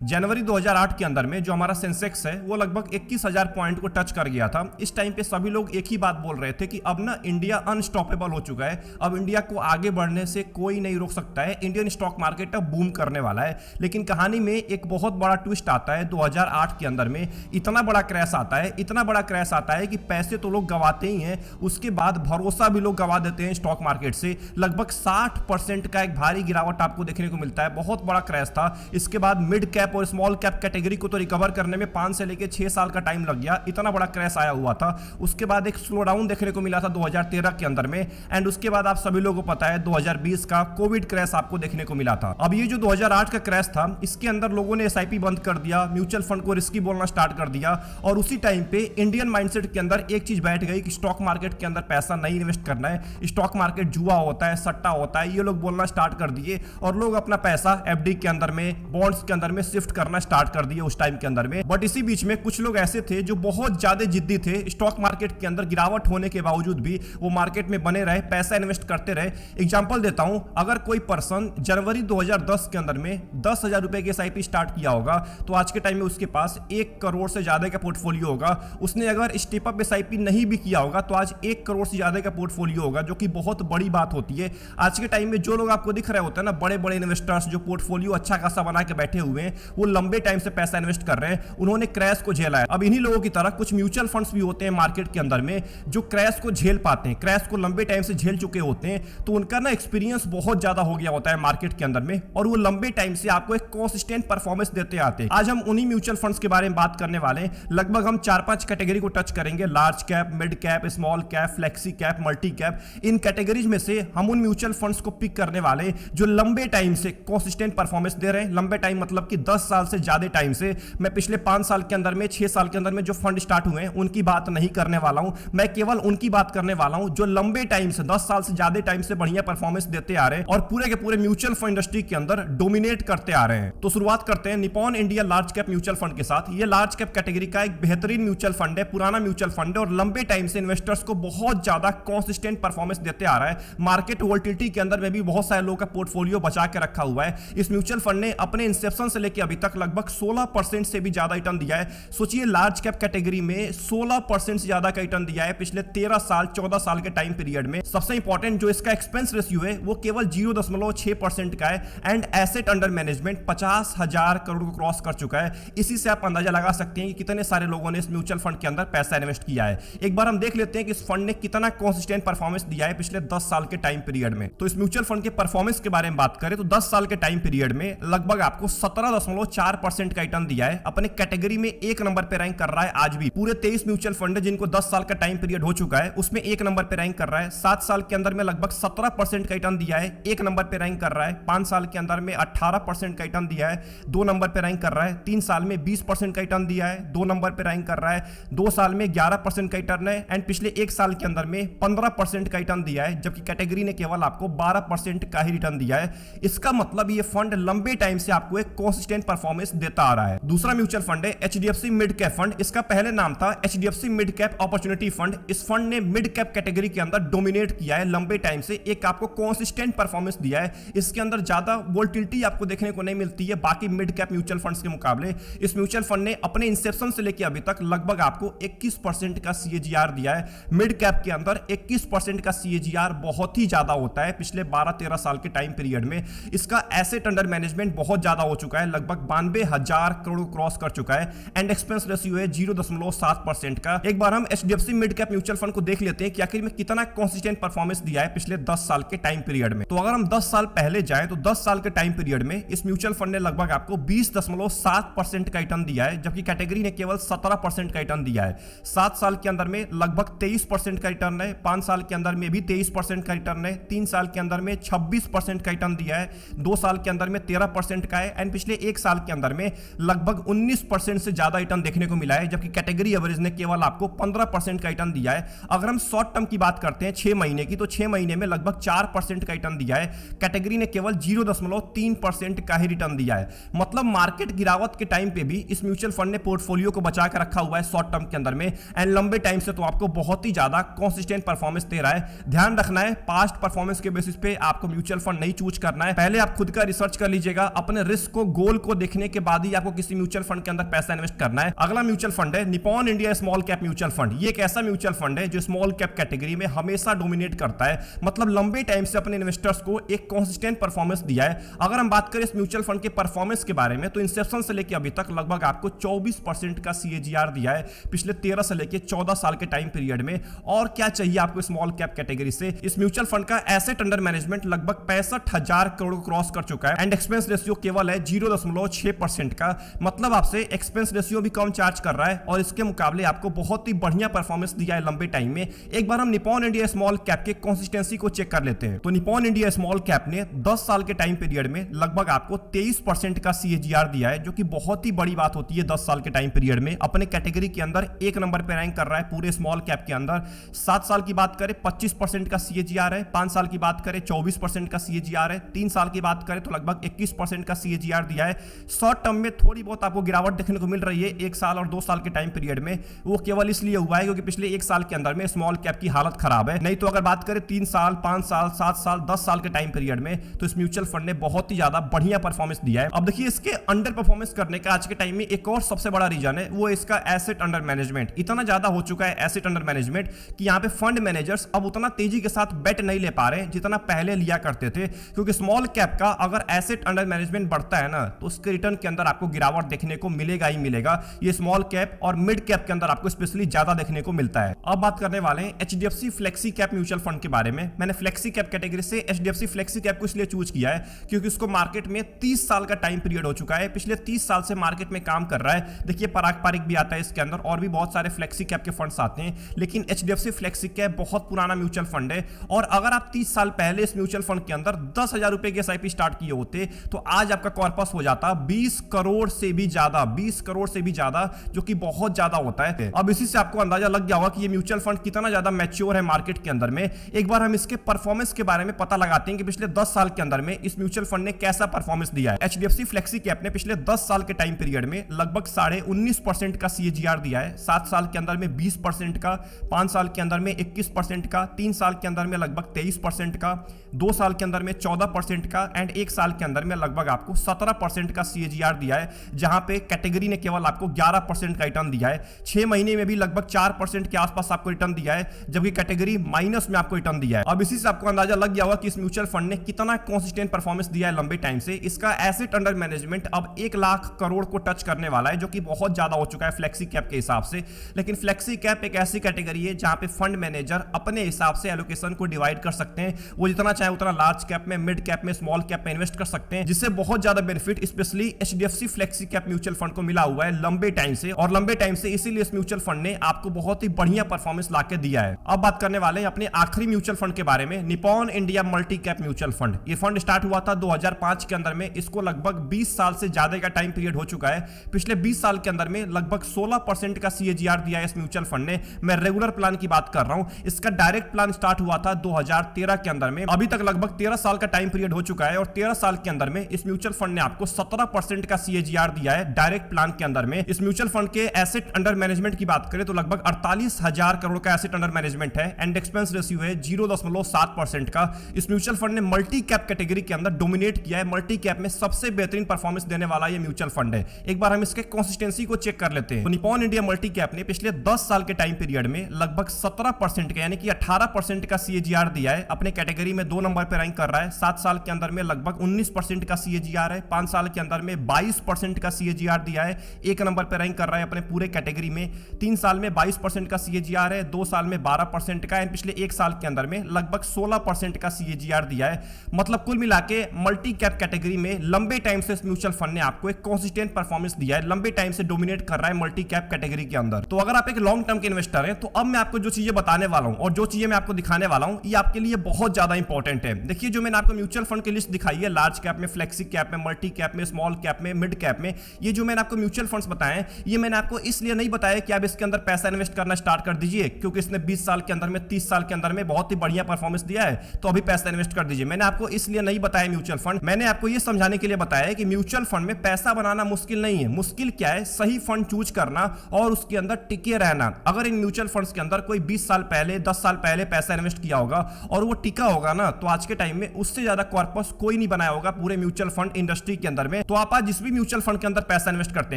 जनवरी 2008 के अंदर में जो हमारा सेंसेक्स है वो लगभग 21,000 पॉइंट को टच कर गया था। इस टाइम पे सभी लोग एक ही बात बोल रहे थे कि अब ना इंडिया अनस्टॉपेबल हो चुका है, अब इंडिया को आगे बढ़ने से कोई नहीं रोक सकता है, इंडियन स्टॉक मार्केट अब बूम करने वाला है। लेकिन कहानी में एक बहुत बड़ा ट्विस्ट आता है 2008 के अंदर में। इतना बड़ा क्रैश आता है, इतना बड़ा क्रैश आता है कि पैसे तो लोग गंवाते ही हैं, उसके बाद भरोसा भी लोग गंवा देते हैं स्टॉक मार्केट से। लगभग 60% का एक भारी गिरावट आपको देखने को मिलता है। बहुत बड़ा क्रैश था। इसके बाद मिड कैप और स्मॉल कैप कैटेगरी को तो रिकवर करने में 5 से लेकर 6 साल का टाइम लग गया, इतना बड़ा क्रैश आया हुआ था। उसके बाद एक स्लो डाउन देखने को मिला था 2013 के अंदर में, एंड उसके बाद आप सभी लोगों को पता है 2020 का कोविड क्रैश आपको देखने को मिला था। अब ये जो 2008 का क्रैश था, इसके अंदर लोगों ने एसआईपी बंद कर दिया, म्यूचुअल फंड को रिस्की बोलना स्टार्ट कर दिया, और उसी टाइम पे इंडियन माइंडसेट के अंदर एक चीज बैठ गई कि स्टॉक मार्केट के अंदर पैसा नहीं इन्वेस्ट करना है, स्टॉक मार्केट जुआ होता है, सट्टा होता है, ये लोग बोलना स्टार्ट कर दिए, और लोग अपना पैसा एफडी के अंदर में, बॉन्ड्स के अंदर में शिफ्ट करना स्टार्ट कर दिए उस टाइम के अंदर में। बट इसी बीच में कुछ लोग ऐसे थे जो बहुत ज्यादा जिद्दी थे, स्टॉक मार्केट के अंदर गिरावट होने के बावजूद भी वो मार्केट में बने रहे, पैसा इन्वेस्ट करते रहे। एग्जांपल देता हूं, अगर कोई पर्सन जनवरी 2010 के अंदर में 10,000 रुपए की एसआईपी स्टार्ट किया होगा तो आज के टाइम में उसके पास 1 करोड़ से ज्यादा का पोर्टफोलियो होगा। उसने अगर स्टेप अप एसआईपी नहीं भी किया होगा तो आज 1 करोड़ से ज्यादा का पोर्टफोलियो होगा, जो कि बहुत बड़ी बात होती है। आज के टाइम में जो लोग आपको दिख रहे होते हैं ना, बड़े बड़े इन्वेस्टर्स जो पोर्टफोलियो अच्छा खासा बना के बैठे हुए हैं, वो लंबे टाइम से पैसा इन्वेस्ट कर रहे हैं, उन्होंने क्रैश को झेला है। अब इन्हीं लोगों की तरह कुछ म्यूचुअल फंड्स भी होते हैं मार्केट के अंदर में जो क्रैश को झेल पाते हैं, क्रैश को लंबे टाइम से झेल चुके होते हैं, तो उनका ना एक्सपीरियंस बहुत ज्यादा हो गया होता है मार्केट के अंदर में, और वो लंबे टाइम से आपको एक कंसिस्टेंट परफॉर्मेंस देते आते हैं। आज हम उन्हीं म्यूचुअल फंड्स के बारे में बात करने वाले हैं। लगभग हम 4-5 कैटेगरी को टच करेंगे, large cap, mid cap, small cap, flexi cap, multi cap. इन कैटेगरीज में से हम उन म्यूचुअल फंड्स को पिक करने वाले जो लंबे टाइम से कंसिस्टेंट परफॉर्मेंस दे रहे हैं। लंबे टाइम मतलब कि 10 साल से ज्यादा टाइम से। मैं पिछले 5 साल के अंदर में, 6 साल के अंदर में जो फंड स्टार्ट हुए हैं उनकी बात नहीं करने वाला हूं, मैं केवल उनकी बात करने वाला हूं जो लंबे टाइम से, 10 साल से ज्यादा टाइम से बढ़िया परफॉर्मेंस देते आ रहे हैं और पूरे के पूरे म्यूचुअल फंड इंडस्ट्री के अंदर डोमिनेट करते आ रहे हैं। तो शुरुआत करते हैं Nippon India large cap mutual fund के साथ। ये लार्ज कैप कैटेगरी का एक बेहतरीन म्यूचुअल फंड है, पुराना म्यूचुअल फंड है, और लंबे टाइम से इन्वेस्टर्स को बहुत ज्यादा कंसिस्टेंट परफॉर्मेंस देते आ रहा है। मार्केट वोलेटिलिटी के अंदर में भी बहुत सारे लोगों का पोर्टफोलियो बचा के रखा हुआ है। इस म्यूचुअल फंड ने अपने इंसेप्शन से लेकर अभी तक लगभग 16% से भी ज्यादा रिटर्न दिया है। सोचिए, लार्ज कैप कैटेगरी में 16% से ज्यादा का रिटर्न दिया है पिछले 13 साल 14 साल के टाइम पीरियड में। सबसे इंपॉर्टेंट जो इसका एक्सपेंस रेशियो है वो केवल 0.6% का है, and asset under management 50,000 crore को क्रॉस कर चुका है। इसी से आप अंदाजा लगा सकते हैं कि कितने सारे लोगों ने इस म्यूचुअल फंड के अंदर पैसा इन्वेस्ट किया है। एक बार हम देख लेते हैं कि इस फंड ने कितना कंसिस्टेंट परफॉर्मेंस दिया है पिछले 10 साल के टाइम पीरियड में। तो इस म्यूचुअल फंड के परफॉर्मेंस के बारे में बात करें तो 10 साल के टाइम पीरियड में लगभग आपको 17.4% का रिटर्न दिया है। अपने कैटेगरी में 1 नंबर पे रैंक कर रहा है आज भी। पूरे 23 म्यूचुअल फंड है जिनको 10 साल का टाइम पीरियड हो चुका है, उसमें 1 नंबर पे रैंक कर रहा है। 7 साल के अंदर में लगभग 17% का रिटर्न दिया है, 1 नंबर पे रैंक कर रहा है। 5 साल के अंदर में 18% का रिटर्न दिया है, 2 नंबर पे रैंक कर रहा है। 3 साल में 20% का रिटर्न दिया है, 2 नंबर पे रैंक कर रहा है। 2 साल में 11% का रिटर्न है, एंड पिछले 1 साल के अंदर में 15% का रिटर्न दिया है, जबकि कैटेगरी ने केवल आपको 12% का ही रिटर्न दिया है। इसका मतलब ये फंड लंबे टाइम से आपको एक कंसिस्टेंट परफॉर्मेंस देता आ रहा है। दूसरा म्यूचुअल फंड है एचडीएफसी मिड कैप फंड। इसका पहले नाम था HDFC mid cap opportunity fund. इस फंड ने मिड कैप कैटेगरी के अंदर डोमिनेट किया है लंबे टाइम से, एक आपको कंसिस्टेंट परफॉर्मेंस दिया है। इसके अंदर ज्यादा वोलेटिलिटी आपको देखने को नहीं मिलती है बाकी मिड कैप म्यूचुअल फंड्स के मुकाबले। इस म्यूचुअल फंड ने अपने इंसेप्शन से लेकर अभी तक लगभग आपको 21% का सीएजीआर दिया है। मिड कैप के अंदर 21% का सीएजीआर बहुत ही ज्यादा होता है पिछले 12-13 साल के टाइम पीरियड में। इसका एसेट अंडर मैनेजमेंट बहुत ज्यादा हो चुका है, लगभग 92,000 करोड़ क्रॉस कर चुका है, एंड एक्सपेंस रेशियो है 0.7% का। एक बार हम HDFC mid cap mutual fund को देख लेते हैं कि आखिर में कितना कंसिस्टेंट परफॉर्मेंस दिया है पिछले 10 साल के टाइम पीरियड में। तो अगर हम 10 साल पहले जाएं तो 10 साल के टाइम पीरियड में इस म्यूचुअल फंड ने लगभग आपको 20.7% का रिटर्न दिया है, जबकि कैटेगरी ने केवल 17% का रिटर्न दिया है। 7 साल के अंदर में लगभग 23% का रिटर्न है, 5 साल के अंदर में भी 23% का रिटर्न है, 3 साल के अंदर में 26% का रिटर्न दिया है, 2 साल के अंदर में 13% का है, एंड पिछले 1 साल के अंदर में लगभग 19% से ज्यादा रिटर्न देखने को मिला है, जबकि कैटेगरी एवरेज ने केवल आपको 15% का रिटर्न दिया है। अगर हम शॉर्ट टर्म की बात करते हैं 6 महीने की, तो 6 महीने में लगभग 4% का रिटर्न दिया है, कैटेगरी ने केवल 0.3% का ही रिटर्न दिया है। मतलब मार्केट गिरावट के टाइम पे भी इस म्यूचुअल फंड ने पोर्टफोलियो को बचा कर रखा हुआ है शॉर्ट टर्म के अंदर में, एंड लंबे टाइम से तो आपको बहुत ही ज्यादा कंसिस्टेंट परफॉर्मेंस दे रहा है। ध्यान रखना है, पास्ट परफॉर्मेंस के बेसिस पे आपको म्यूचुअल फंड नहीं चूज करना है। पहले आप खुद का रिसर्च कर लीजिएगा, अपने रिस्क को, गोल को देखने के बाद ही आपको किसी म्यूचुअल फंड के अंदर पैसा इन्वेस्ट करना है। अगला म्यूचुअल फंड है Nippon India small cap mutual fund. ये एक ऐसा म्यूचुअल फंड है जो स्मॉल कैप कैटेगरी में हमेशा डोमिनेट करता है, मतलब लंबे टाइम से अपने इन्वेस्टर्स को एक कंसिस्टेंट परफॉर्मेंस दिया है। अगर हम बात करें इस म्यूचुअल फंड के परफॉर्मेंस के बारे में तो इंसेप्शन से लेकर अभी तक लगभग आपको 24% का सीएजीआर दिया है पिछले 13 से लेकर 14 साल के टाइम पीरियड में। और क्या चाहिए आपको स्मॉल कैप कैटेगरी से। इस म्यूचुअल फंड का एसेट अंडर मैनेजमेंट लगभग 65,000 करोड़ क्रॉस कर चुका है एंड एक्सपेंस रेशियो केवल है 0.6% का, मतलब आपसे एक्सपेंस रेशियो भी कम चार्ज कर रहा है और इसके मुकाबले आपको बहुत ही बढ़िया परफॉर्मेंस दिया है लंबे टाइम में। एक बार हम निपॉन इंडिया स्मॉल कैप के कंसिस्टेंसी को चेक कर लेते हैं। तो निपॉन इंडिया स्मॉल कैप ने 10 साल के टाइम पीरियड में लगभग आपको 23% का सीएजीआर दिया है, जो कि बहुत ही बड़ी बात होती है 10 साल के टाइम पीरियड में। अपने कैटेगरी के अंदर एक नंबर पे रैंक कर रहा है पूरे स्मॉल कैप के अंदर। 7 साल की बात करें 25% का सीएजीआर है, 5 साल की बात करें 24% का सीएजीआर है, 3 साल की बात करें तो लगभग 21% का सीएजीआर दिया है। शॉर्ट टर्म में थोड़ी बहुत आपको गिरावट देखने को मिल रही है 1 साल और 2 साल के टाइम पीरियड में। वो केवल इसलिए हुआ है क्योंकि पिछले 1 साल के अंदर में स्मॉल कैप की हालत खराब है। नहीं तो अगर बात करें 3 साल, 5 साल, 7 साल, 10 साल के टाइम पीरियड में तो इस म्यूचुअल फंड ने बहुत ही ज्यादा बढ़िया परफॉर्मेंस दिया है। अब देखिए इसके अंडर परफॉर्मेंस करने का आज के टाइम में एक और सबसे बड़ा रीजन है, वो इसका एसेट अंडर मैनेजमेंट। इतना ज्यादा हो चुका है एसेट अंडर मैनेजमेंट कि यहाँ पे फंड मैनेजर्स अब उतना तेजी के साथ बेट नहीं ले पा रहे हैं जितना पहले लिया करते थे, क्योंकि स्मॉल कैप का अगर एसेट अंडर मैनेजमेंट बढ़ता है ना तो उसके रिटर्न के अंदर आपको गिरावट देखने को मिलेगा ही मिलेगा। ये स्मॉल कैप और मिड कैप के अंदर आपको स्पेशली ज्यादा देखने को मिलता है। अब बात करने वाले हैं HDFC flexi cap mutual fund के बारे में। मैंने फ्लेक्सी कैप कैटेगरी से एचडीएफसी फ्लेक्सी कैप को इसलिए चूज किया है क्योंकि उसको मार्केट में 30 साल का टाइम पीरियड हो चुका है, पिछले 30 साल से मार्केट में काम कर रहा है। देखिए पारंपरिक भी आता है इसके अंदर और भी बहुत सारे फ्लेक्सी कैप के फंड्स आते हैं, लेकिन एचडीएफसी फ्लेक्सी कैप बहुत पुराना म्यूचुअल फंड है। और अगर आप 30 साल पहले इस म्यूचुअल फंड के अंदर 10,000 रुपए की एसआईपी स्टार्ट किए होते तो आज आपका कॉर्पस हो जाता 20 करोड़ से भी ज्यादा, 20 करोड़ से भी ज्यादा, जो कि बहुत ज्यादा होता है। अब इसी से आपको अंदाजा लग गया होगा कि ये म्यूचुअल फंड कितना ज्यादा मैच्योर है मार्केट के अंदर में। एक बार हम इसके परफॉर्मेंस के बारे में पता लगाते हैं कि पिछले 10 साल के अंदर में इस म्यूचुअल फंड ने कैसा परफॉर्मेंस दिया है। एचडीएफसी फ्लेक्सी कैप ने पिछले 10 साल के टाइम पीरियड में लगभग 19.5% का सीएजीआर दिया है। 7 साल के अंदर में 20% का, 5 साल के अंदर में 21% का, 3 साल के अंदर में लगभग 23% का, 2 साल के अंदर में 14% का एंड 1 साल के अंदर में लगभग आपको 17% का सीएजीआर दिया है, जहां पे कैटेगरी ने केवल आपको 11% का रिटर्न दिया है। 6 महीने में भी लगभग 4% के आसपास आपको रिटर्न दिया है, जबकि कैटेगरी माइनस में आपको रिटर्न दिया है। अब इसी से आपको अंदाजा लग गया होगा कि इस म्यूचुअल फंड ने कितना कंसिस्टेंट परफॉर्मेंस दिया है लंबे टाइम से। इसका एसेट अंडर मैनेजमेंट अब 1 लाख करोड़ को टच करने वाला है, जो कि बहुत ज्यादा हो चुका है फ्लेक्सी कैप के हिसाब से। लेकिन फ्लेक्सी कैप एक ऐसी कैटेगरी है जहां पे फंड मैनेजर अपने हिसाब से एलोकेशन को डिवाइड कर सकते हैं। वो जितना चाहे उतना लार्ज कैप में, मिड कैप में, स्मॉल कैप में इन्वेस्ट कर सकते हैं, जिससे बहुत ज्यादा benefit specially HDFC flexi cap mutual fund को मिला हुआ है लंबे टाइम से। और लंबे टाइम से इसीलिए इस म्यूचुअल फंड ने आपको बहुत ही बढ़िया परफॉर्मेंस लाके दिया है। अब बात करने वाले हैं अपने आखिरी म्यूचुअल फंड के बारे में, Nippon India multi cap mutual fund. ये फंड स्टार्ट हुआ था 2005 के अंदर में। इसको लगभग 20 साल से ज्यादा का टाइम पीरियड हो चुका है। पिछले 20 साल के अंदर में लगभग 16% का सीएजीआर दिया है इस म्यूचुअल फंड ने। मैं रेगुलर प्लान की बात कर रहा हूं। इसका डायरेक्ट प्लान स्टार्ट हुआ था 2013 के अंदर में। अभी तक लगभग 13 साल का टाइम पीरियड हो चुका है और 13 साल के अंदर में इस म्यूचुअल फंड ने आपको 17% का सीएजीआर दिया है डायरेक्ट प्लान के अंदर में। इस म्यूचुअल फंड के एसेट अंडर मैनेजमेंट की बात करें तो लगभग 48,000 करोड़ का एसेट अंडर मैनेजमेंट है एंड एक्सपेंस रेशियो है 0.7% का। इस म्यूचुअल फंड ने मल्टी कैप कैटेगरी के अंदर डोमिनेट किया है। मल्टी कैप में सबसे बेहतरीन परफॉर्मेंस देने वाला ये म्यूचुअल फंड है। एक बार हम इसके कंसिस्टेंसी को चेक कर लेते हैं। तो निपॉन इंडिया मल्टी कैप ने पिछले 10 साल के टाइम पीरियड में लगभग 17% का यानी कि 18% का सीएजीआर दिया है। अपने कैटेगरी में 2 नंबर पर रैंक कर रहा है। 7 साल के अंदर में लगभग 19% का सीएजीआर है। 5 साल के अंदर में 22% का सीएजीआर दिया है। 1 नंबर पर रैंक कर रहा है अपने पूरे कैटेगरी में। 3 साल में 22% का सीएजीआर है, 2 साल में 12% का एंड पिछले 1 साल के अंदर में लगभग 16% का सीएजीआर दिया है। मतलब कुल मिला के मल्टी कैप कैटेगरी में लंबे टाइम से इस म्यूचुअल फंड ने आपको एक कंसिस्टेंट परफॉर्मेंस दिया है। लंबे टाइम से डोमिनेट कर रहा है मल्टी कैप कैटेगरी के अंदर। तो अगर आप एक लॉन्ग टर्म के इन्वेस्टर हैं तो अब मैं आपको जो चीजें बताने वाला हूं और जो चीजें मैं आपको दिखाने वाला हूं ये आपके लिए बहुत ज्यादा इंपॉर्टेंट है। देखिए जो मैंने आपको म्यूचुअल फंड की लिस्ट दिखाई है, लार्ज कैप में, फ्लेक्सी कैप में, मल्टी कैप में, स्मॉल कैप में, मिड कैप में, ये जो मैंने आपको म्यूचुअल फंड्स बताए हैं ये मैंने आपको इसलिए नहीं बताया कि आप इसके अंदर पैसा इन्वेस्ट करना स्टार्ट कर दीजिए क्योंकि इसने 20 साल के अंदर में, 30 साल के अंदर में बहुत ही बढ़िया परफॉर्मेंस दिया है तो अभी पैसा इन्वेस्ट कर दीजिए। मैंने आपको इसलिए नहीं बताया म्यूचुअल फंड, मैंने आपको यह समझाने के लिए बताया कि म्यूचुअल फंड में पैसा बनाना मुश्किल नहीं है। मुश्किल क्या है? सही फंड चूज करना और उसके अंदर टिके रहना। अगर इन म्यूचुअल फंड्स के अंदर कोई 20 साल पहले, 10 साल पहले पैसा इन्वेस्ट किया होगा और वो टिका होगा ना तो आज के टाइम में उससे ज्यादा कॉर्पस कोई नहीं बनाया होगा पूरे म्यूचुअल फंड इंडस्ट्री के अंदर में। में, तो आप आज जिस भी म्यूचुअल फंड के अंदर पैसा इन्वेस्ट करते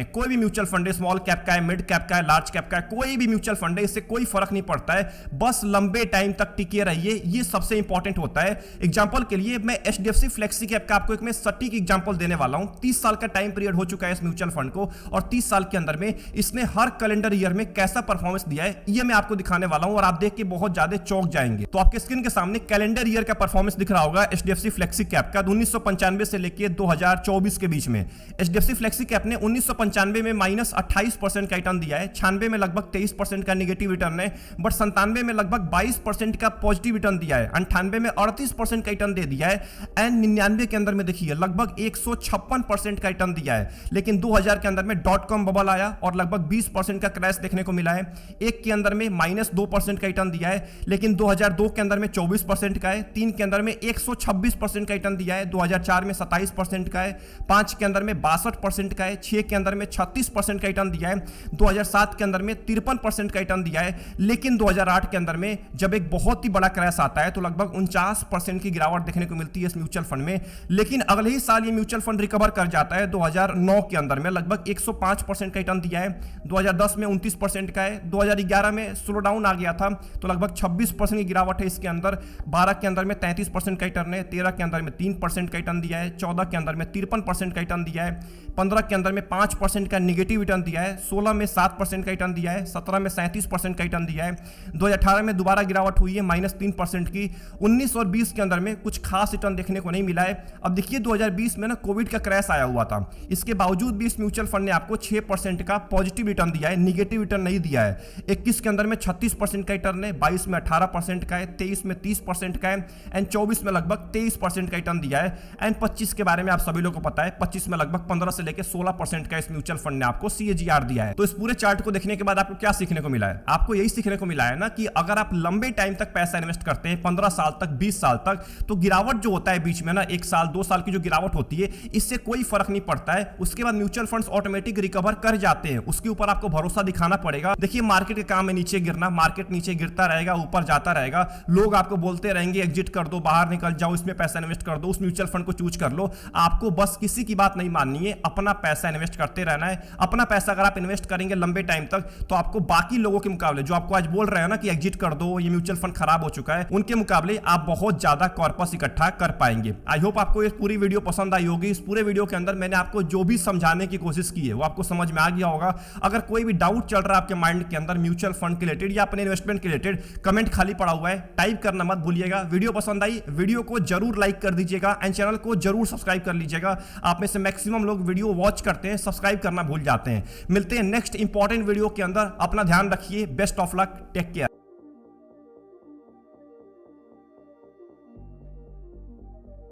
हैं, कोई भी म्यूचुअल फंड है, स्मॉल कैप का है, मिड कैप का है, लार्ज कैप का है, कोई भी म्यूचुअल फंड है, इससे कोई फर्क नहीं पड़ता है, बस लंबे टाइम तक टिके रहिए, ये सबसे इंपॉर्टेंट होता है। एग्जांपल के लिए मैं HDFC फ्लेक्सी कैप का आपको एक मैं सटीक एग्जांपल देने वाला हूं। 30 साल का टाइम पीरियड हो चुका है इस म्यूचुअल फंड को, और 30 साल के अंदर में इसने हर कैलेंडर ईयर में कैसा परफॉर्मेंस दिया है ये मैं आपको दिखाने वाला हूं, और आप देख के बहुत ज्यादा चौंक जाएंगे। तो आपके स्क्रीन के सामने कैलेंडर ईयर का परफॉर्मेंस दिख रहा होगा HDFC फ्लेक्सी कैप का 1995 से लेकर 2024 के बीच में। HDFC फ्लेक्सी कैप ने 1995 में -28% का रिटर्न दिया है, 96 में लगभग 23% का नेगेटिव रिटर्न है, बट 97 में लगभग 22% का पॉजिटिव रिटर्न दिया है, 98 में 38% का रिटर्न दे दिया है, एंड 99 के अंदर में देखिए लगभग 156% का रिटर्न दिया है। लेकिन 2000 के अंदर में .com बबल आया और लगभग 20% का क्रैश देखने को मिला है। एक के अंदर में -2% का रिटर्न दिया है, लेकिन 2002 के अंदर में 24% का है, 3 के अंदर में 126% का रिटर्न दिया है, 2004 में 27% का है, 5 के अंदर में 62% का है, 6 के अंदर में 36% का रिटर्न दिया है, 2007 के अंदर में 53% का रिटर्न दिया है, लेकिन 2008 के अंदर में जब एक बहुत ही बड़ा क्रैश आता है तो लगभग 49% की गिरावट देखने को मिलती है इस म्यूचुअल फंड में। लेकिन अगले ही साल ये म्यूचुअल फंड रिकवर कर जाता है। 2009 के अंदर में लगभग 105% का रिटर्न दिया है, 2010 में 29% का है, 2011 में स्लो डाउन आ गया था तो लगभग 26% की गिरावट है इसके अंदर, 12 के अंदर में 33% का रिटर्न है, 13 के अंदर में 3% का रिटर्न दिया है, 14 के अंदर में 53% का रिटर्न दिया है, 15 के अंदर में 5% का नेगेटिव रिटर्न दिया है, 16 में 7% का रिटर्न दिया है, 17 में 37% का रिटर्न दिया है, 2018 में दोबारा गिरावट हुई है -3% की, 19 और 20 के अंदर में कुछ खास रिटर्न देखने को नहीं मिला है। अब देखिए 2020 में ना कोविड का क्रैश आया हुआ था, इसके बावजूद भी इस म्यूचुअल फंड ने आपको 6% का पॉजिटिव रिटर्न दिया है, नेगेटिव रिटर्न नहीं दिया है। 21 के अंदर में 36% का रिटर्न है, 22 में 18% का है, 23 में 30% का है, एंड 24 में लगभग 23% का रिटर्न दिया है, एंड 25 के बारे में आप सभी लोगों को पता है, 25 में लगभग 15 से लेकर 16% का इस म्यूचुअल फंड ने आपको CAGR दिया है। तो इस पूरे चार्ट को देखने के बाद आपको क्या सीखने को मिला है? आपको यही सीखने को मिला है ना कि अगर आप लंबे टाइम तक पैसा इन्वेस्ट करते हैं, 15 साल तक, 20 साल तक, तो गिरावट जो होता है बीच में ना 1 साल 2 साल की जो गिरावट होती है, इससे कोई फर्क नहीं पड़ता है। उसके बाद म्यूचुअल फंड्स ऑटोमेटिक रिकवर कर जाते हैं, उसके ऊपर आपको भरोसा दिखाना पड़ेगा। देखिए मार्केट के काम है नीचे गिरना, मार्केट नीचे गिरता रहेगा, ऊपर जाता रहेगा, लोग आपको बोलते रहेंगे एग्जिट कर दो, बाहर निकल जाओ, इसमें पैसा इन्वेस्ट कर दो, उस म्यूचुअल फंड को चूज कर लो। आपको बस किसी की बात नहीं माननी है, अपना पैसा इन्वेस्ट करते रहना है। अपना पैसा अगर आप इन्वेस्ट करेंगे लंबे टाइम तक, तो आपको बाकी लोगों के मुकाबले, जो आपको आज बोल रहे हैं ना कि एग्जिट कर दो, ये म्यूचुअल फंड खराब हो चुका है, उनके मुकाबले आप बहुत ज्यादा कॉर्पस इकट्ठा कर पाएंगे। आई होप आपको ये पूरी वीडियो पसंद आई होगी। इस पूरे वीडियो के अंदर मैंने आपको जो भी समझाने की कोशिश की है वो आपको समझ में आ गया होगा। अगर कोई भी डाउट चल रहा है आपके माइंड के अंदर म्यूचुअल फंड के रिलेटेड या अपने इन्वेस्टमेंट के रिलेटेड, कमेंट खाली पड़ा हुआ है, टाइप करना मत भूलिएगा। वीडियो पसंद आई, वीडियो को जरूर लाइक कर दीजिएगा एंड चैनल को जरूर सब्सक्राइब कर लीजिएगा। आप में से मैक्सिमम लोग वीडियो वॉच करते हैं, सब्सक्राइब करना भूल जाते हैं। मिलते हैं नेक्स्ट इंपॉर्टेंट वीडियो के अंदर। अपना ध्यान रखिए, best of luck, take care.